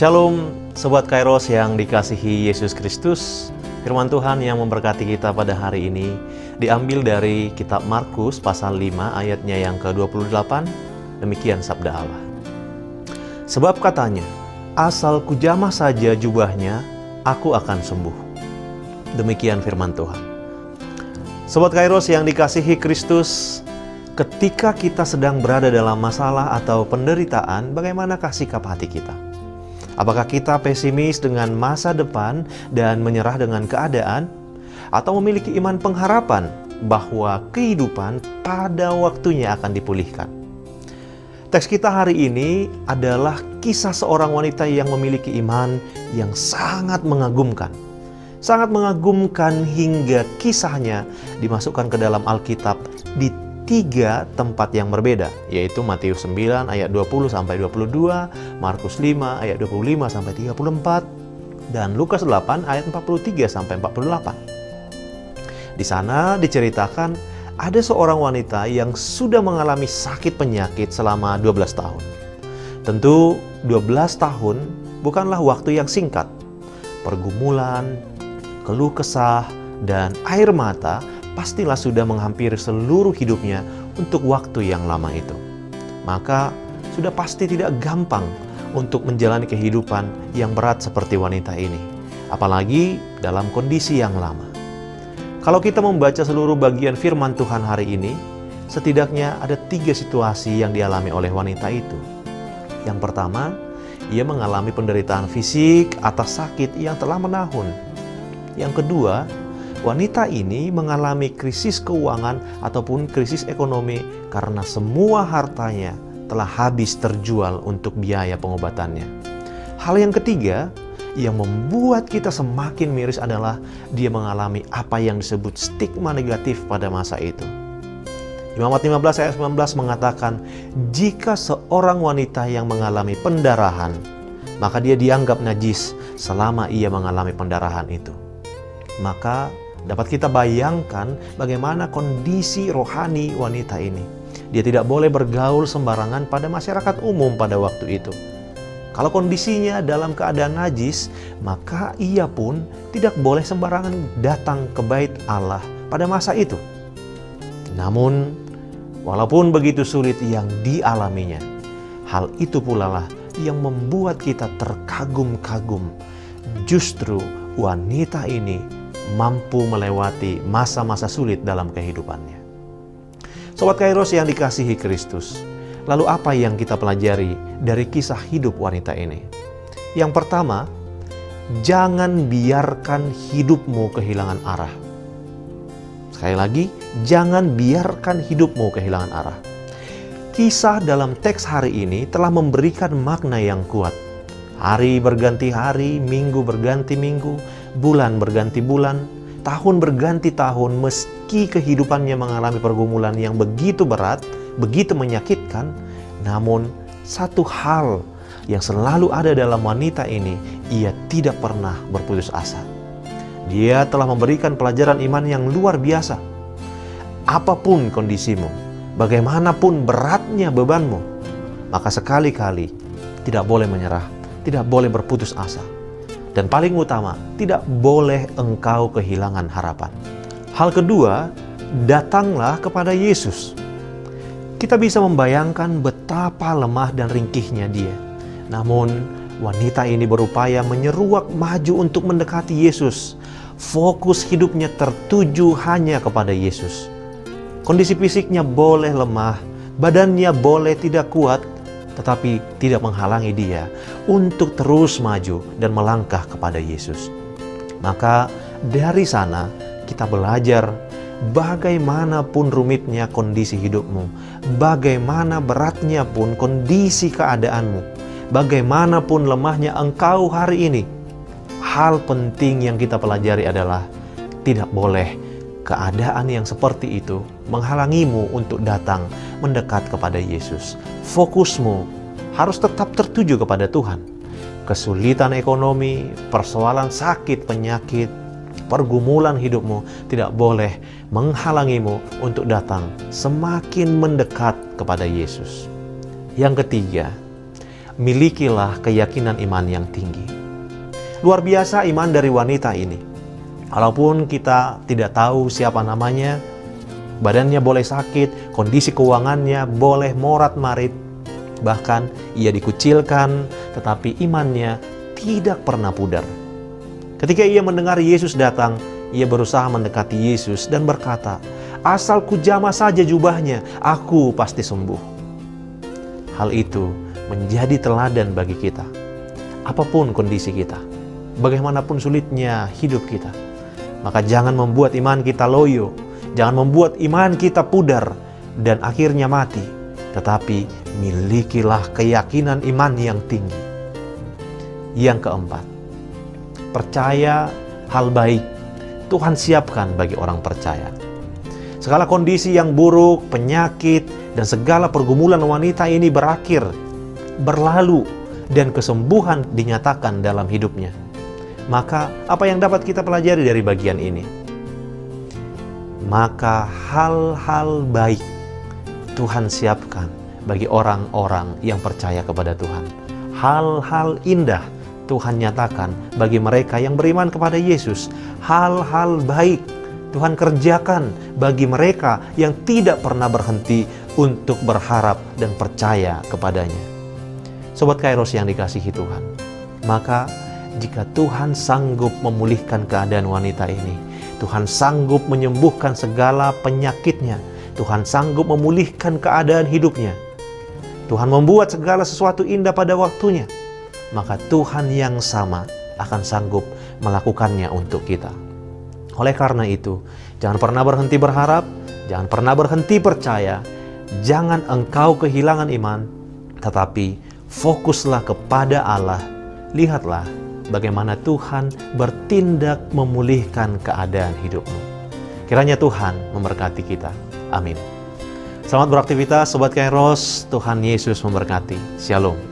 Shalom, Sobat Kairos yang dikasihi Yesus Kristus. Firman Tuhan yang memberkati kita pada hari ini diambil dari kitab Markus pasal 5 ayatnya yang ke-28. Demikian sabda Allah. Sebab katanya, asal kujamah saja jubahnya, aku akan sembuh. Demikian firman Tuhan. Sobat Kairos yang dikasihi Kristus, ketika kita sedang berada dalam masalah atau penderitaan, bagaimanakah sikap hati kita? Apakah kita pesimis dengan masa depan dan menyerah dengan keadaan? Atau memiliki iman pengharapan bahwa kehidupan pada waktunya akan dipulihkan? Teks kita hari ini adalah kisah seorang wanita yang memiliki iman yang sangat mengagumkan. Sangat mengagumkan hingga kisahnya dimasukkan ke dalam Alkitab di 3 tempat yang berbeda, yaitu Matius 9 ayat 20-22, Markus 5 ayat 25-34, dan Lukas 8 ayat 43-48. Di sana diceritakan ada seorang wanita yang sudah mengalami sakit penyakit selama 12 tahun. Tentu 12 tahun bukanlah waktu yang singkat. Pergumulan, keluh kesah, dan air mata pastilah sudah menghampiri seluruh hidupnya untuk waktu yang lama itu. Maka sudah pasti tidak gampang untuk menjalani kehidupan yang berat seperti wanita ini, apalagi dalam kondisi yang lama. Kalau kita membaca seluruh bagian firman Tuhan hari ini, setidaknya ada 3 situasi yang dialami oleh wanita itu. Yang pertama, ia mengalami penderitaan fisik atas sakit yang telah menahun. Yang kedua, wanita ini mengalami krisis keuangan ataupun krisis ekonomi karena semua hartanya telah habis terjual untuk biaya pengobatannya. Hal yang ketiga yang membuat kita semakin miris adalah dia mengalami apa yang disebut stigma negatif pada masa itu. Imamat 15 ayat 19 mengatakan, jika seorang wanita yang mengalami pendarahan, maka dia dianggap najis selama ia mengalami pendarahan itu. Maka dapat kita bayangkan bagaimana kondisi rohani wanita ini. Dia tidak boleh bergaul sembarangan pada masyarakat umum pada waktu itu. Kalau kondisinya dalam keadaan najis, maka ia pun tidak boleh sembarangan datang ke bait Allah pada masa itu. Namun, walaupun begitu sulit yang dialaminya, hal itu pula lah yang membuat kita terkagum-kagum. Justru wanita ini mampu melewati masa-masa sulit dalam kehidupannya. Sobat Kairos yang dikasihi Kristus, lalu apa yang kita pelajari dari kisah hidup wanita ini? Yang pertama, jangan biarkan hidupmu kehilangan arah. Sekali lagi, jangan biarkan hidupmu kehilangan arah. Kisah dalam teks hari ini telah memberikan makna yang kuat. Hari berganti hari, minggu berganti minggu, bulan berganti bulan, tahun berganti tahun, meski kehidupannya mengalami pergumulan yang begitu berat, begitu menyakitkan, namun satu hal yang selalu ada dalam wanita ini, ia tidak pernah berputus asa. Dia telah memberikan pelajaran iman yang luar biasa. Apapun kondisimu, bagaimanapun beratnya bebanmu, maka sekali-kali tidak boleh menyerah, tidak boleh berputus asa. Dan paling utama, tidak boleh engkau kehilangan harapan. Hal kedua, datanglah kepada Yesus. Kita bisa membayangkan betapa lemah dan ringkihnya dia. Namun, wanita ini berupaya menyeruak maju untuk mendekati Yesus. Fokus hidupnya tertuju hanya kepada Yesus. Kondisi fisiknya boleh lemah, badannya boleh tidak kuat, tetapi tidak menghalangi dia untuk terus maju dan melangkah kepada Yesus. Maka dari sana kita belajar bagaimanapun rumitnya kondisi hidupmu, bagaimana beratnya pun kondisi keadaanmu, bagaimanapun lemahnya engkau hari ini, hal penting yang kita pelajari adalah tidak boleh keadaan yang seperti itu menghalangimu untuk datang mendekat kepada Yesus. Fokusmu harus tetap tertuju kepada Tuhan. Kesulitan ekonomi, persoalan sakit, penyakit, pergumulan hidupmu tidak boleh menghalangimu untuk datang semakin mendekat kepada Yesus. Yang ketiga, milikilah keyakinan iman yang tinggi. Luar biasa iman dari wanita ini. Walaupun kita tidak tahu siapa namanya, badannya boleh sakit, kondisi keuangannya boleh morat-marit, bahkan ia dikucilkan, tetapi imannya tidak pernah pudar. Ketika ia mendengar Yesus datang, ia berusaha mendekati Yesus dan berkata, "Asal kujamah saja jubahnya, aku pasti sembuh." Hal itu menjadi teladan bagi kita. Apapun kondisi kita, bagaimanapun sulitnya hidup kita, maka jangan membuat iman kita loyo, jangan membuat iman kita pudar dan akhirnya mati, tetapi milikilah keyakinan iman yang tinggi. Yang keempat, percaya hal baik Tuhan siapkan bagi orang percaya. Segala kondisi yang buruk, penyakit, dan segala pergumulan wanita ini berakhir, berlalu, dan kesembuhan dinyatakan dalam hidupnya. Maka apa yang dapat kita pelajari dari bagian ini? Maka hal-hal baik Tuhan siapkan bagi orang-orang yang percaya kepada Tuhan. Hal-hal indah Tuhan nyatakan bagi mereka yang beriman kepada Yesus. Hal-hal baik Tuhan kerjakan bagi mereka yang tidak pernah berhenti untuk berharap dan percaya kepadanya. Sobat Kairos yang dikasihi Tuhan, maka jika Tuhan sanggup memulihkan keadaan wanita ini, Tuhan sanggup menyembuhkan segala penyakitnya, Tuhan sanggup memulihkan keadaan hidupnya, Tuhan membuat segala sesuatu indah pada waktunya, maka Tuhan yang sama akan sanggup melakukannya untuk kita. Oleh karena itu, jangan pernah berhenti berharap, jangan pernah berhenti percaya, jangan engkau kehilangan iman, tetapi fokuslah kepada Allah. Lihatlah bagaimana Tuhan bertindak memulihkan keadaan hidupmu. Kiranya Tuhan memberkati kita. Amin. Selamat beraktivitas Sobat Kairos. Tuhan Yesus memberkati. Shalom.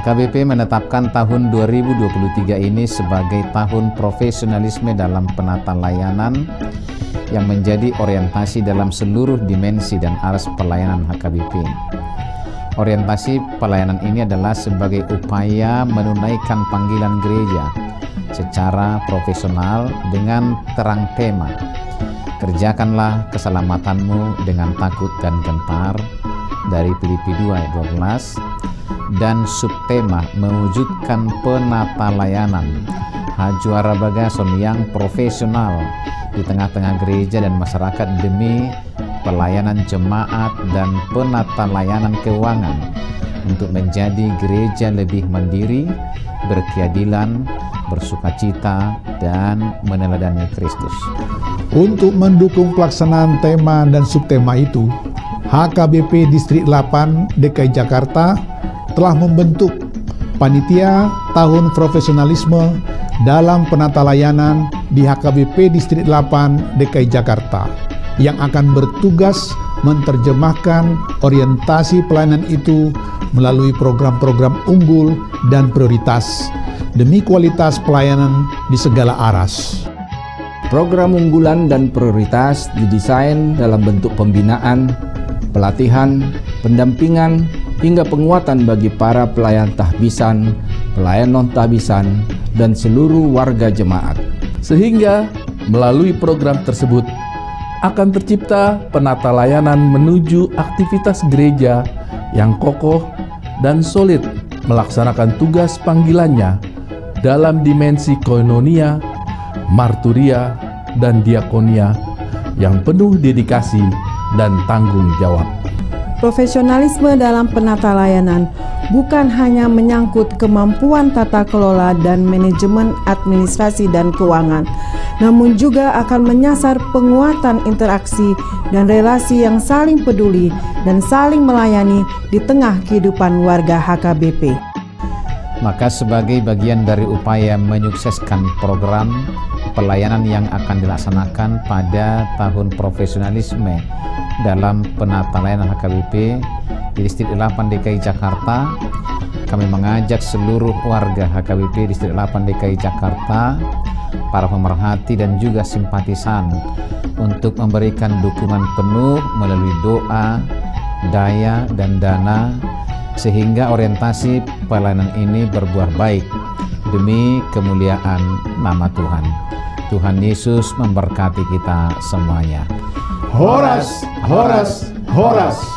HKBP menetapkan tahun 2023 ini sebagai tahun profesionalisme dalam penata layanan yang menjadi orientasi dalam seluruh dimensi dan aras pelayanan HKBP. Orientasi pelayanan ini adalah sebagai upaya menunaikan panggilan gereja secara profesional dengan terang tema, "Kerjakanlah keselamatanmu dengan takut dan gentar" dari Filipi 2 ayat 12, dan subtema mewujudkan penata layanan Hajuara Bagason yang profesional di tengah-tengah gereja dan masyarakat demi pelayanan jemaat dan penata layanan keuangan untuk menjadi gereja lebih mandiri, berkeadilan, bersukacita, dan meneladani Kristus. Untuk mendukung pelaksanaan tema dan subtema itu, HKBP Distrik 8 DKI Jakarta telah membentuk Panitia Tahun Profesionalisme dalam Penata Layanan di HKBP Distrik 8 DKI Jakarta yang akan bertugas menerjemahkan orientasi pelayanan itu melalui program-program unggul dan prioritas demi kualitas pelayanan di segala aras. Program unggulan dan prioritas didesain dalam bentuk pembinaan, pelatihan, pendampingan, hingga penguatan bagi para pelayan tahbisan, pelayan non-tahbisan, dan seluruh warga jemaat. Sehingga melalui program tersebut, akan tercipta penata layanan menuju aktivitas gereja yang kokoh dan solid melaksanakan tugas panggilannya dalam dimensi koinonia, marturia, dan diakonia yang penuh dedikasi dan tanggung jawab. Profesionalisme dalam penata layanan bukan hanya menyangkut kemampuan tata kelola dan manajemen administrasi dan keuangan, namun juga akan menyasar penguatan interaksi dan relasi yang saling peduli dan saling melayani di tengah kehidupan warga HKBP. Maka sebagai bagian dari upaya menyukseskan program pelayanan yang akan dilaksanakan pada tahun profesionalisme dalam penata layanan HKBP di Distrik 8 DKI Jakarta, kami mengajak seluruh warga HKBP Distrik 8 DKI Jakarta, para pemerhati dan juga simpatisan untuk memberikan dukungan penuh melalui doa, daya, dan dana sehingga orientasi pelayanan ini berbuah baik demi kemuliaan nama Tuhan. Tuhan Yesus memberkati kita semuanya. Horas, horas, horas.